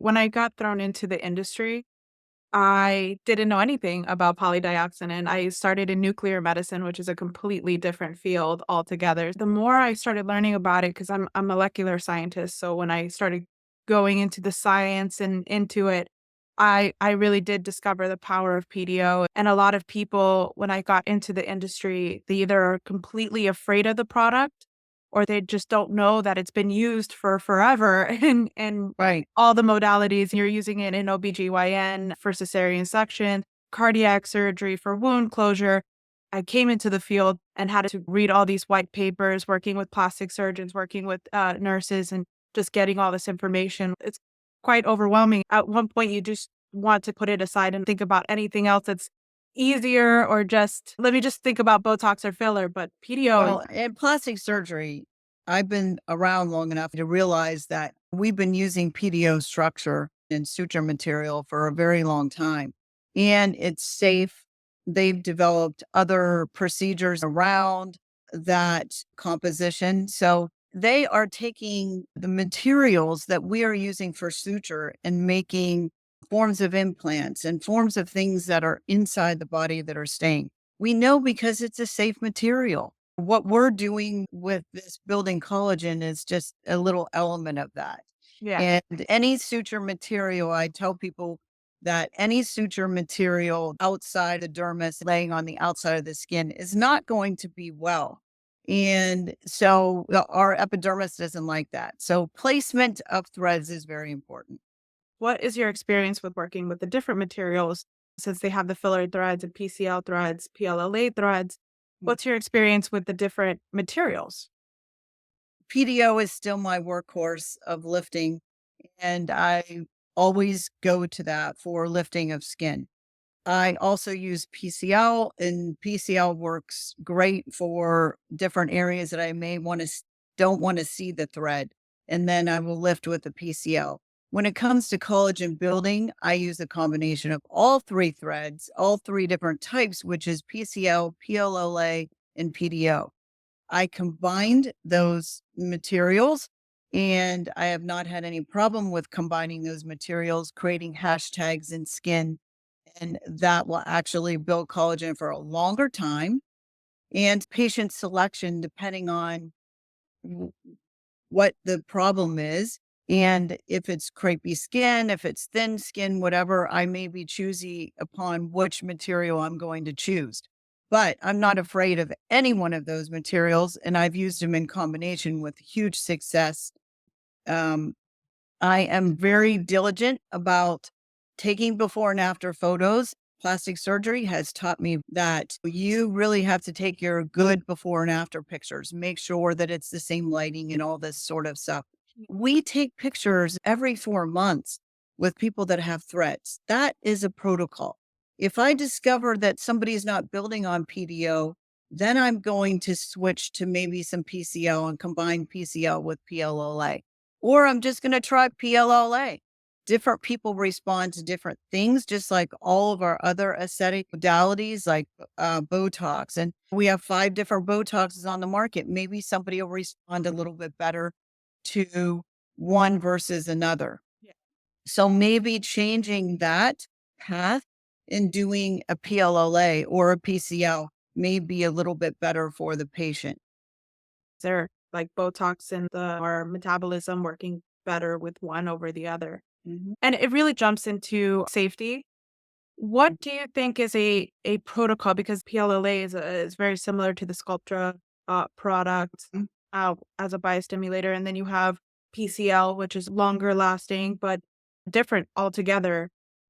When I got thrown into the industry, I didn't know anything about polydioxin. I started in nuclear medicine, which is a completely different field altogether. The more I started learning about it, because I'm a molecular scientist, so when I started going into the science and into it, I really did discover the power of PDO. And a lot of people, when I got into the industry, they either are completely afraid of the product or they just don't know that it's been used for forever and Right. all the modalities. You're using it in OBGYN for cesarean section, cardiac surgery for wound closure. I came into the field and had to read all these white papers, working with plastic surgeons, working with nurses, and just getting all this information. It's quite overwhelming. At one point, you just want to put it aside and think about anything else that's easier or just, let me just think about Botox or filler. But PDO is, Well, in plastic surgery, I've been around long enough to realize that we've been using PDO structure and suture material for a very long time, and it's safe. They've developed other procedures around that composition. So they are taking the materials that we are using for suture and making forms of implants and forms of things that are inside the body that are staying. We know because it's a safe material. What we're doing with this building collagen is just a little element of that. yeah. And any suture material, I tell people that any suture material outside the dermis, laying on the outside of the skin, is not going to be well. And so our epidermis doesn't like that. So placement of threads is very important. What is your experience with working with the different materials since they have the filler threads and PCL threads, PLLA threads? What's your experience with the different materials? PDO is still my workhorse of lifting, and I always go to that for lifting of skin. I also use PCL, and PCL works great for different areas that I may want to don't want to see the thread, and then I will lift with the PCL. When it comes to collagen building, I use a combination of all three threads, all three different types, which is PCL, PLLA, and PDO. I combined those materials and I have not had any problem with combining those materials, creating hashtags in skin, and that will actually build collagen for a longer time and patient selection depending on w- what the problem is. And if it's crepey skin, if it's thin skin, whatever, I may be choosy upon which material I'm going to choose. But I'm not afraid of any one of those materials, and I've used them in combination with huge success. Um, I am very diligent about taking before and after photos. Plastic surgery has taught me that you really have to take your good before and after pictures, make sure that it's the same lighting and all this sort of stuff. We take pictures every 4 months with people that have threats. That is a protocol. If I discover that somebody's not building on PDO, then I'm going to switch to maybe some PCL and combine PCL with PLLA. Or I'm just going to try PLLA. Different people respond to different things, just like all of our other aesthetic modalities, like Botox. And we have 5 different Botoxes on the market. Maybe somebody will respond a little bit better to one versus another. Yeah. So maybe changing that path and doing a PLLA or a PCL may be a little bit better for the patient. Is there like Botox and our metabolism working better with one over the other? Mhm. And it really jumps into safety. What do you think is a protocol? Because PLLA is very similar to the Sculptra product as a biostimulator, and then you have PCL, which is longer lasting but different altogether.